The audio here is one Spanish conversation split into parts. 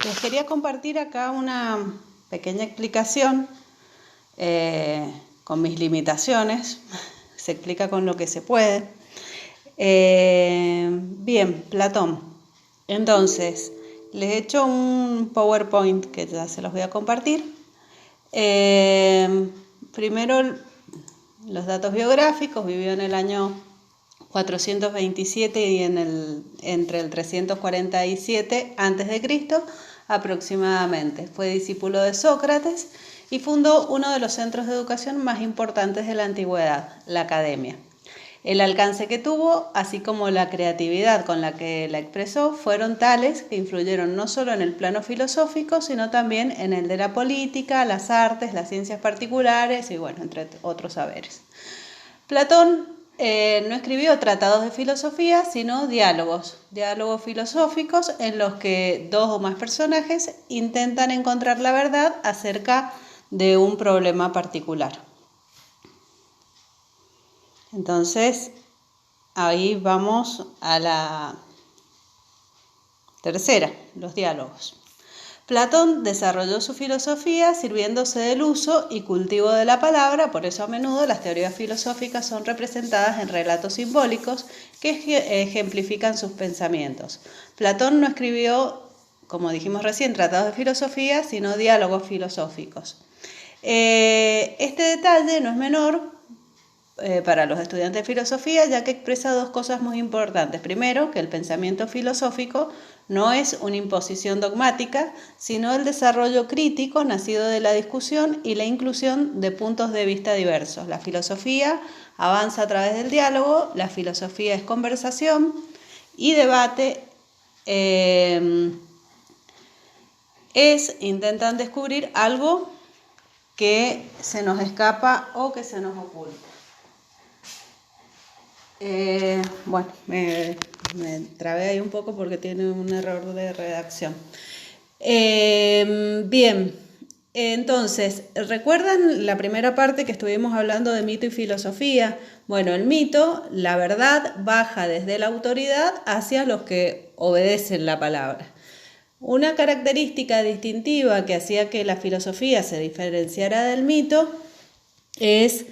Les quería compartir acá una pequeña explicación con mis limitaciones. Se explica con lo que se puede. Bien, Platón. Entonces, les he hecho un PowerPoint que ya se los voy a compartir. Primero, los datos biográficos. Vivió en el año 427 y entre el 347 a.C. aproximadamente. Fue discípulo de Sócrates y fundó uno de los centros de educación más importantes de la antigüedad, la academia. El alcance que tuvo, así como la creatividad con la que la expresó, fueron tales que influyeron no solo en el plano filosófico, sino también en el de la política, las artes, las ciencias particulares y, bueno, entre otros saberes. Platón no escribió tratados de filosofía, sino diálogos filosóficos en los que dos o más personajes intentan encontrar la verdad acerca de un problema particular. Entonces, ahí vamos a la tercera, los diálogos. Platón desarrolló su filosofía sirviéndose del uso y cultivo de la palabra, por eso a menudo las teorías filosóficas son representadas en relatos simbólicos que ejemplifican sus pensamientos. Platón no escribió, como dijimos recién, tratados de filosofía, sino diálogos filosóficos. Este detalle no es menor para los estudiantes de filosofía, ya que expresa dos cosas muy importantes. Primero, que el pensamiento filosófico no es una imposición dogmática, sino el desarrollo crítico nacido de la discusión y la inclusión de puntos de vista diversos. La filosofía avanza a través del diálogo, la filosofía es conversación y debate intentan descubrir algo que se nos escapa o que se nos oculta. Bueno, me trabé ahí un poco porque tiene un error de redacción. Bien, entonces, ¿recuerdan la primera parte que estuvimos hablando de mito y filosofía? Bueno, el mito, la verdad, baja desde la autoridad hacia los que obedecen la palabra. Una característica distintiva que hacía que la filosofía se diferenciara del mito es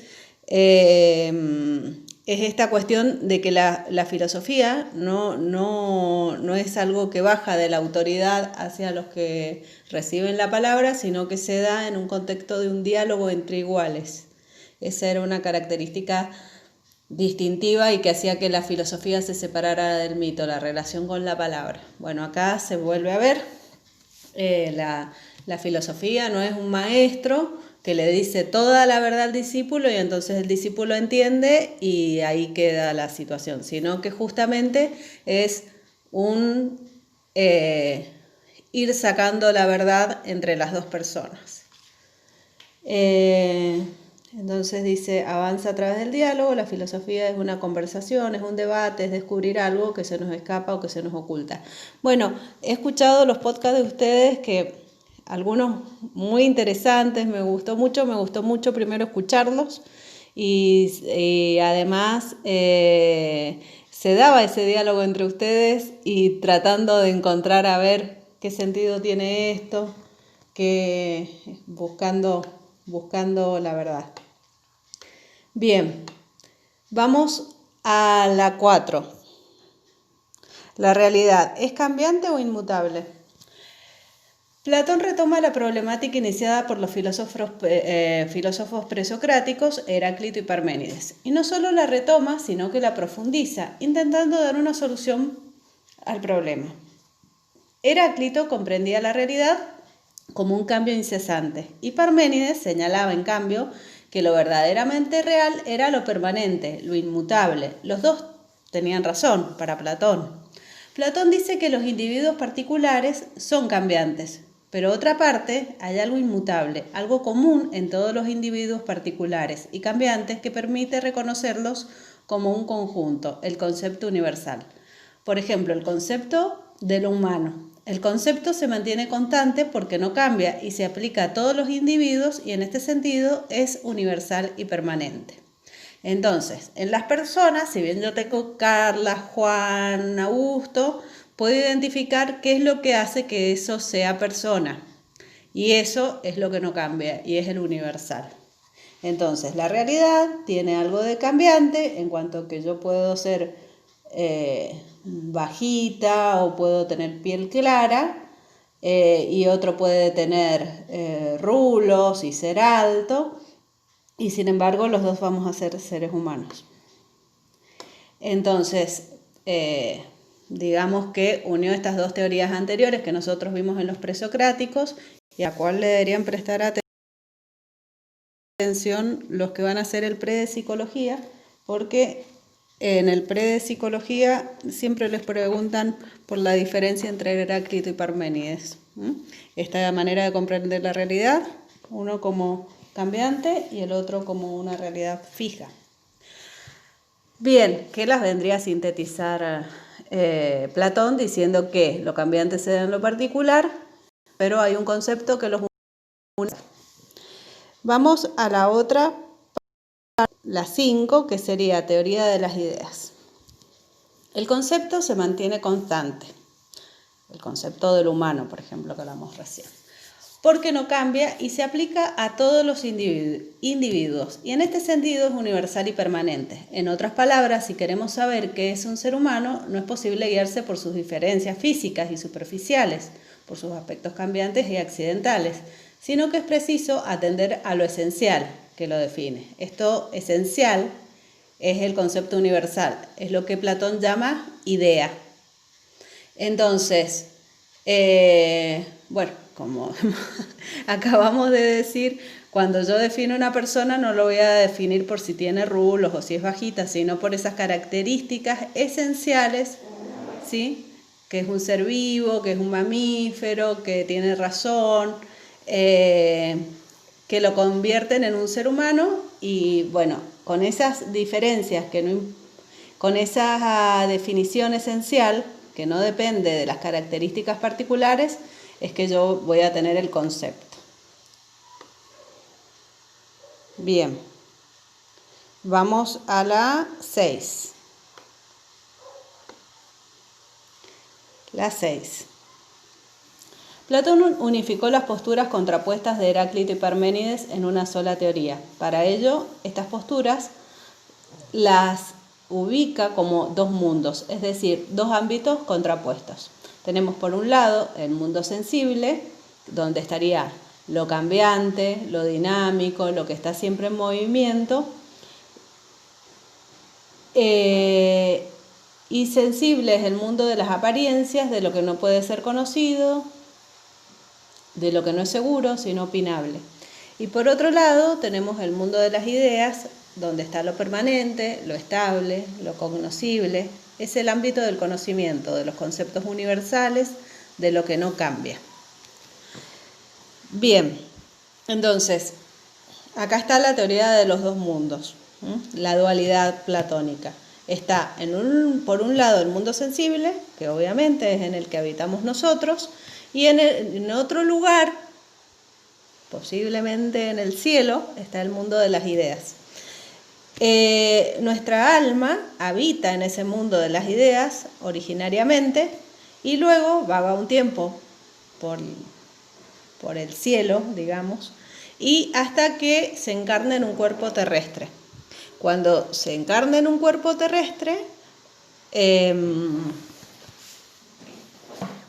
esta cuestión de que la filosofía no es algo que baja de la autoridad hacia los que reciben la palabra, sino que se da en un contexto de un diálogo entre iguales. Esa era una característica distintiva y que hacía que la filosofía se separara del mito, la relación con la palabra. Bueno, acá se vuelve a ver, la filosofía no es un maestro que le dice toda la verdad al discípulo y entonces el discípulo entiende y ahí queda la situación, sino que justamente es un ir sacando la verdad entre las dos personas. Entonces dice, avanza a través del diálogo, la filosofía es una conversación, es un debate, es descubrir algo que se nos escapa o que se nos oculta. Bueno, he escuchado los podcasts de ustedes que algunos muy interesantes, me gustó mucho primero escucharlos y además se daba ese diálogo entre ustedes y tratando de encontrar a ver qué sentido tiene esto, buscando la verdad. Bien, vamos a la 4. La realidad, ¿es cambiante o inmutable? Platón retoma la problemática iniciada por los filósofos presocráticos Heráclito y Parménides. Y no solo la retoma, sino que la profundiza, intentando dar una solución al problema. Heráclito comprendía la realidad como un cambio incesante, y Parménides señalaba, en cambio, que lo verdaderamente real era lo permanente, lo inmutable. Los dos tenían razón para Platón. Platón dice que los individuos particulares son cambiantes, pero otra parte hay algo inmutable, algo común en todos los individuos particulares y cambiantes que permite reconocerlos como un conjunto, el concepto universal. Por ejemplo, el concepto de lo humano. El concepto se mantiene constante porque no cambia y se aplica a todos los individuos y en este sentido es universal y permanente. Entonces, en las personas, si bien yo tengo Carla, Juan, Augusto, puedo identificar qué es lo que hace que eso sea persona. Y eso es lo que no cambia y es el universal. Entonces, la realidad tiene algo de cambiante en cuanto a que yo puedo ser bajita o puedo tener piel clara y otro puede tener rulos y ser alto, y sin embargo los dos vamos a ser seres humanos. Entonces, digamos que unió estas dos teorías anteriores que nosotros vimos en los presocráticos y a cuál le deberían prestar atención los que van a hacer el pre de psicología, porque en el pre de psicología siempre les preguntan por la diferencia entre Heráclito y Parménides. Esta manera de comprender la realidad, uno como cambiante y el otro como una realidad fija. Bien, ¿qué las vendría a sintetizar Platón diciendo que lo cambiante se da en lo particular, pero hay un concepto que los une? Vamos a la otra, la 5, que sería teoría de las ideas. El concepto se mantiene constante. El concepto del humano, por ejemplo, que hablamos recién. Porque no cambia y se aplica a todos los individuos. Y en este sentido es universal y permanente. En otras palabras, si queremos saber qué es un ser humano, no es posible guiarse por sus diferencias físicas y superficiales, por sus aspectos cambiantes y accidentales, sino que es preciso atender a lo esencial que lo define. Esto esencial es el concepto universal, es lo que Platón llama idea. Entonces, bueno, como acabamos de decir, cuando yo defino una persona no lo voy a definir por si tiene rulos o si es bajita, sino por esas características esenciales, ¿sí? Que es un ser vivo, que es un mamífero, que tiene razón, que lo convierten en un ser humano. Y bueno, con esas diferencias, con esa definición esencial, que no depende de las características particulares, es que yo voy a tener el concepto. Bien, vamos a la 6. La 6. Platón unificó las posturas contrapuestas de Heráclito y Parménides en una sola teoría. Para ello, estas posturas las ubica como dos mundos, es decir, dos ámbitos contrapuestos. Tenemos por un lado el mundo sensible, donde estaría lo cambiante, lo dinámico, lo que está siempre en movimiento, y sensible es el mundo de las apariencias, de lo que no puede ser conocido, de lo que no es seguro, sino opinable. Y por otro lado tenemos el mundo de las ideas, donde está lo permanente, lo estable, lo cognoscible. Es el ámbito del conocimiento, de los conceptos universales, de lo que no cambia. Bien, entonces, acá está la teoría de los dos mundos, la dualidad platónica. Está por un lado el mundo sensible, que obviamente es en el que habitamos nosotros, y en otro lugar, posiblemente en el cielo, está el mundo de las ideas. Nuestra alma habita en ese mundo de las ideas originariamente y luego vaga un tiempo por el cielo, digamos, y hasta que se encarna en un cuerpo terrestre. Cuando se encarna en un cuerpo terrestre,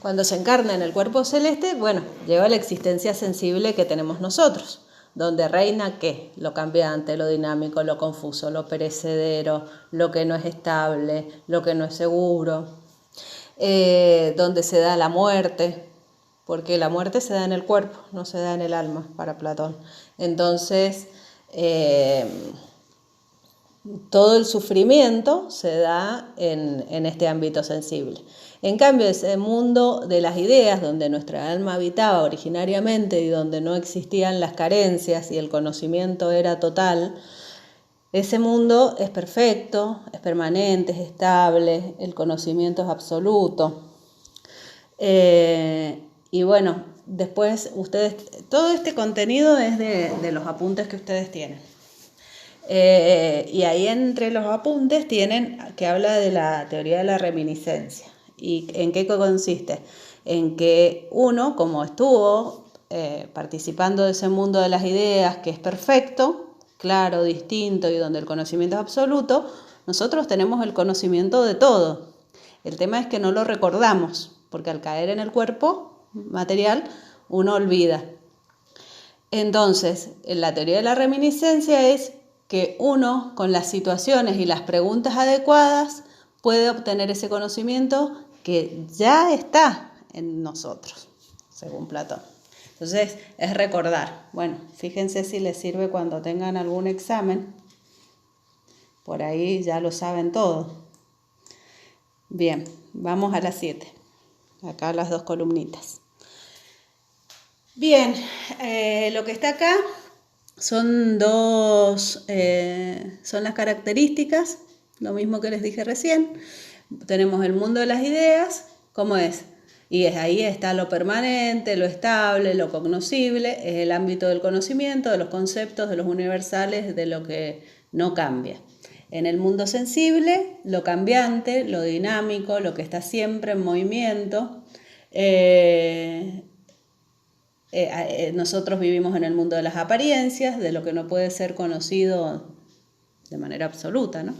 cuando se encarna en el cuerpo celeste, bueno, llega la existencia sensible que tenemos nosotros, donde reina ¿qué? Lo cambiante, lo dinámico, lo confuso, lo perecedero, lo que no es estable, lo que no es seguro, donde se da la muerte, porque la muerte se da en el cuerpo, no se da en el alma para Platón. Entonces, todo el sufrimiento se da en este ámbito sensible. En cambio, ese mundo de las ideas, donde nuestra alma habitaba originariamente y donde no existían las carencias y el conocimiento era total, ese mundo es perfecto, es permanente, es estable, el conocimiento es absoluto. Y bueno, después ustedes, todo este contenido es de los apuntes que ustedes tienen. Y ahí entre los apuntes tienen que habla de la teoría de la reminiscencia. ¿Y en qué consiste? En que uno, como estuvo participando de ese mundo de las ideas, que es perfecto, claro, distinto y donde el conocimiento es absoluto, nosotros tenemos el conocimiento de todo. El tema es que no lo recordamos, porque al caer en el cuerpo material uno olvida. Entonces, la teoría de la reminiscencia es que uno, con las situaciones y las preguntas adecuadas, puede obtener ese conocimiento que ya está en nosotros, según Platón. Entonces, es recordar. Bueno, fíjense si les sirve cuando tengan algún examen. Por ahí ya lo saben todo. Bien, vamos a las 7. Acá las 2 columnitas. Bien, lo que está acá son son las características, lo mismo que les dije recién. Tenemos el mundo de las ideas, ¿cómo es? Y ahí está lo permanente, lo estable, lo cognoscible, es el ámbito del conocimiento, de los conceptos, de los universales, de lo que no cambia. En el mundo sensible, lo cambiante, lo dinámico, lo que está siempre en movimiento. Nosotros vivimos en el mundo de las apariencias, de lo que no puede ser conocido de manera absoluta, ¿no?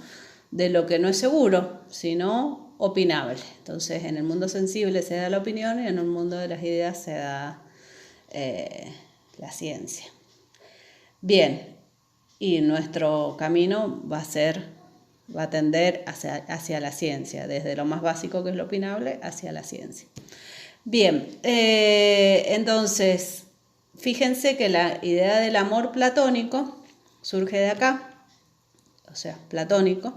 De lo que no es seguro, sino opinable. Entonces, en el mundo sensible se da la opinión y en el mundo de las ideas se da la ciencia. Bien, y nuestro camino va a tender hacia la ciencia, desde lo más básico que es lo opinable hacia la ciencia. Bien, entonces, fíjense que la idea del amor platónico surge de acá, o sea, platónico,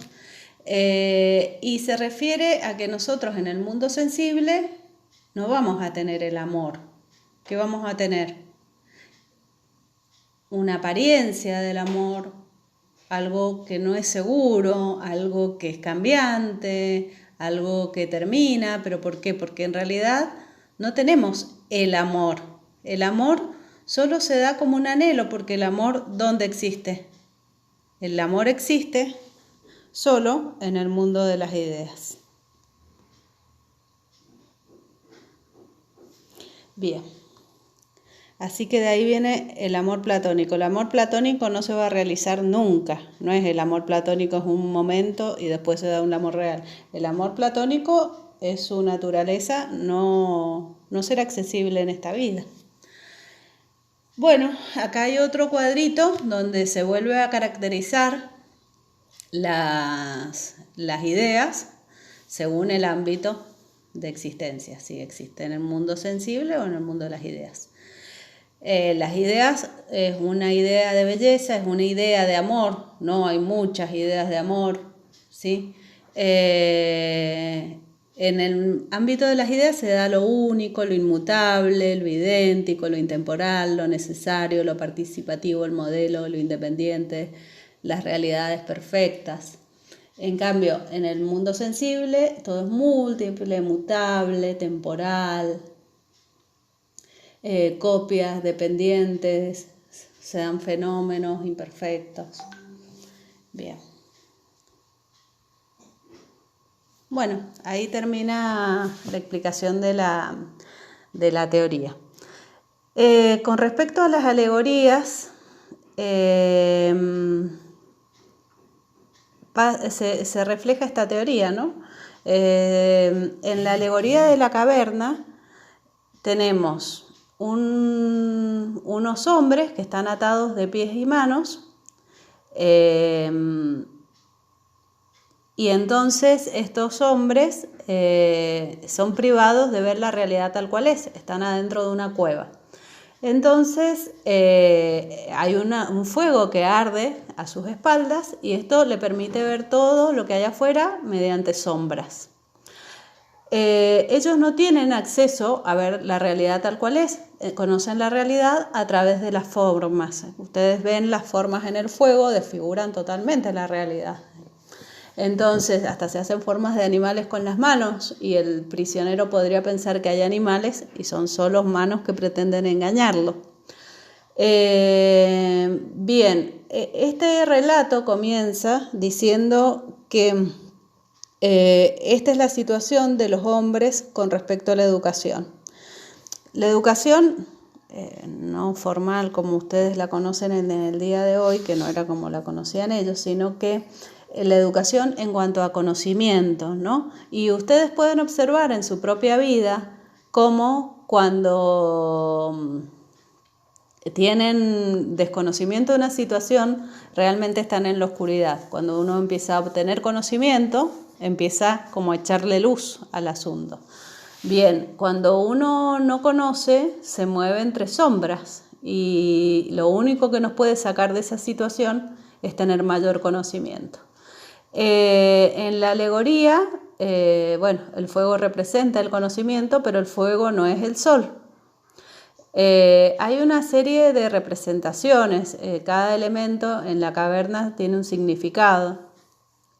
y se refiere a que nosotros en el mundo sensible no vamos a tener el amor. ¿Qué vamos a tener? Una apariencia del amor, algo que no es seguro, algo que es cambiante, algo que termina. ¿Pero por qué? Porque en realidad no tenemos el amor. El amor solo se da como un anhelo, porque el amor, ¿dónde existe? El amor existe solo en el mundo de las ideas. Bien. Así que de ahí viene el amor platónico. El amor platónico no se va a realizar nunca. No es el amor platónico, es un momento y después se da un amor real. El amor platónico es su naturaleza, no será accesible en esta vida. Bueno, acá hay otro cuadrito donde se vuelve a caracterizar las ideas según el ámbito de existencia, si existe en el mundo sensible o en el mundo de las ideas. Las ideas es una idea de belleza, es una idea de amor, no hay muchas ideas de amor, ¿sí? En el ámbito de las ideas se da lo único, lo inmutable, lo idéntico, lo intemporal, lo necesario, lo participativo, el modelo, lo independiente, las realidades perfectas. En cambio, en el mundo sensible todo es múltiple, mutable, temporal, copias, dependientes, se dan fenómenos imperfectos. Bien. Bueno, ahí termina la explicación de la teoría. Con respecto a las alegorías, se refleja esta teoría, ¿no? En la alegoría de la caverna tenemos unos hombres que están atados de pies y manos, y entonces estos hombres son privados de ver la realidad tal cual es, están adentro de una cueva. Entonces hay un fuego que arde a sus espaldas y esto le permite ver todo lo que hay afuera mediante sombras. Ellos no tienen acceso a ver la realidad tal cual es, conocen la realidad a través de las formas. Ustedes ven las formas en el fuego, desfiguran totalmente la realidad. Entonces hasta se hacen formas de animales con las manos y el prisionero podría pensar que hay animales y son solo manos que pretenden engañarlo. Bien, este relato comienza diciendo que Esta es la situación de los hombres con respecto a la educación. La educación no formal como ustedes la conocen en el día de hoy, que no era como la conocían ellos, sino que la educación en cuanto a conocimiento, ¿no? Y ustedes pueden observar en su propia vida cómo cuando tienen desconocimiento de una situación, realmente están en la oscuridad. Cuando uno empieza a obtener conocimiento, empieza como a echarle luz al asunto. Bien, cuando uno no conoce, se mueve entre sombras y lo único que nos puede sacar de esa situación es tener mayor conocimiento. En la alegoría, bueno, el fuego representa el conocimiento, pero el fuego no es el sol. Hay una serie de representaciones, cada elemento en la caverna tiene un significado.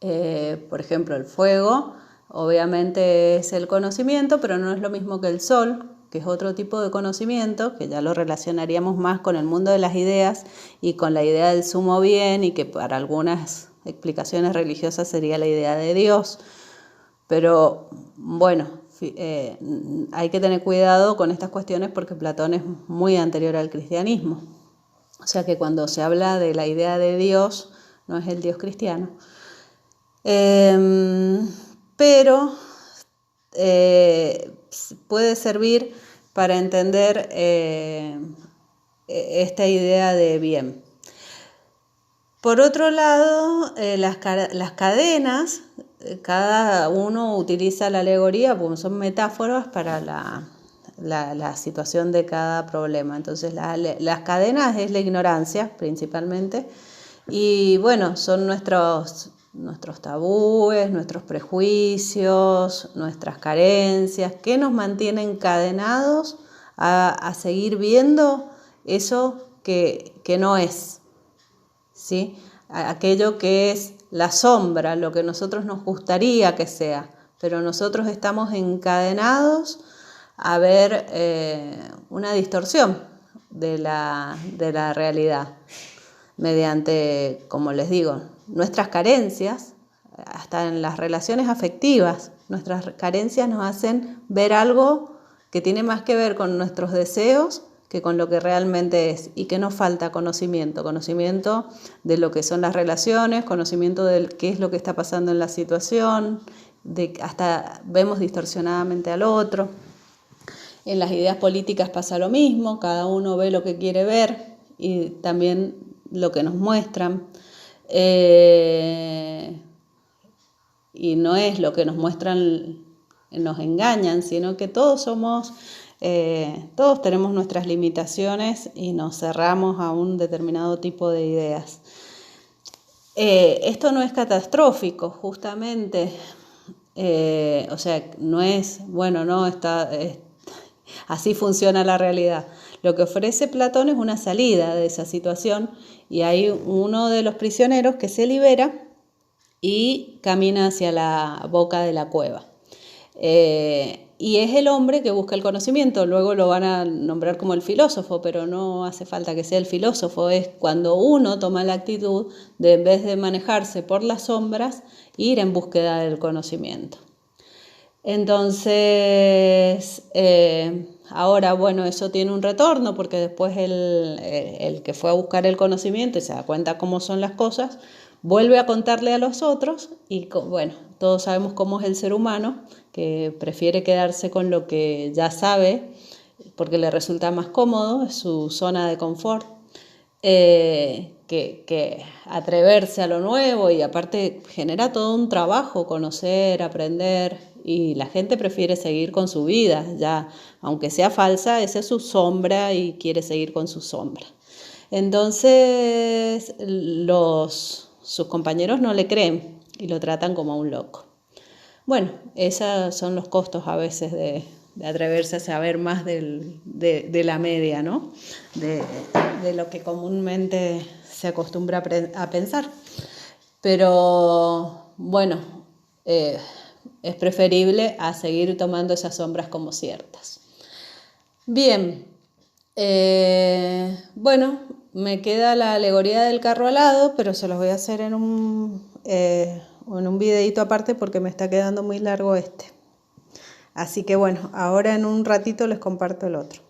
Por ejemplo, el fuego obviamente es el conocimiento, pero no es lo mismo que el sol, que es otro tipo de conocimiento, que ya lo relacionaríamos más con el mundo de las ideas y con la idea del sumo bien, y que para algunas explicaciones religiosas sería la idea de Dios. Pero bueno, hay que tener cuidado con estas cuestiones porque Platón es muy anterior al cristianismo. O sea que cuando se habla de la idea de Dios, no es el Dios cristiano. Pero puede servir para entender esta idea de bien. Por otro lado, las cadenas, cada uno utiliza la alegoría, porque son metáforas para la situación de cada problema. Entonces, las cadenas es la ignorancia, principalmente, y bueno, son nuestros tabúes, nuestros prejuicios, nuestras carencias, que nos mantienen encadenados a seguir viendo eso que no es, ¿sí? Aquello que es la sombra, lo que nosotros nos gustaría que sea, pero nosotros estamos encadenados a ver una distorsión de la realidad mediante, como les digo, nuestras carencias, hasta en las relaciones afectivas. Nuestras carencias nos hacen ver algo que tiene más que ver con nuestros deseos que con lo que realmente es, y que nos falta conocimiento de lo que son las relaciones, conocimiento de qué es lo que está pasando en la situación, hasta vemos distorsionadamente al otro. En las ideas políticas pasa lo mismo, cada uno ve lo que quiere ver y también lo que nos muestran. Y no es lo que nos muestran, nos engañan, sino que todos tenemos nuestras limitaciones y nos cerramos a un determinado tipo de ideas. Esto no es catastrófico, justamente, o sea, no es, bueno, no, así funciona la realidad. Lo que ofrece Platón es una salida de esa situación, y hay uno de los prisioneros que se libera y camina hacia la boca de la cueva. Y es el hombre que busca el conocimiento. Luego lo van a nombrar como el filósofo, pero no hace falta que sea el filósofo. Es cuando uno toma la actitud de, en vez de manejarse por las sombras, ir en búsqueda del conocimiento. Entonces, ahora, bueno, eso tiene un retorno, porque después el que fue a buscar el conocimiento y se da cuenta cómo son las cosas, vuelve a contarle a los otros y, bueno, todos sabemos cómo es el ser humano, que prefiere quedarse con lo que ya sabe porque le resulta más cómodo, es su zona de confort, que atreverse a lo nuevo, y aparte genera todo un trabajo, conocer, aprender, y la gente prefiere seguir con su vida, ya, aunque sea falsa, esa es su sombra y quiere seguir con su sombra. Entonces sus compañeros no le creen y lo tratan como a un loco. Bueno, esos son los costos a veces de atreverse a saber más de la media, ¿no? De lo que comúnmente se acostumbra a pensar. Pero bueno, es preferible a seguir tomando esas sombras como ciertas. Bien, bueno, me queda la alegoría del carro alado, pero se los voy a hacer en en un videito aparte porque me está quedando muy largo este. Así que bueno, ahora en un ratito les comparto el otro.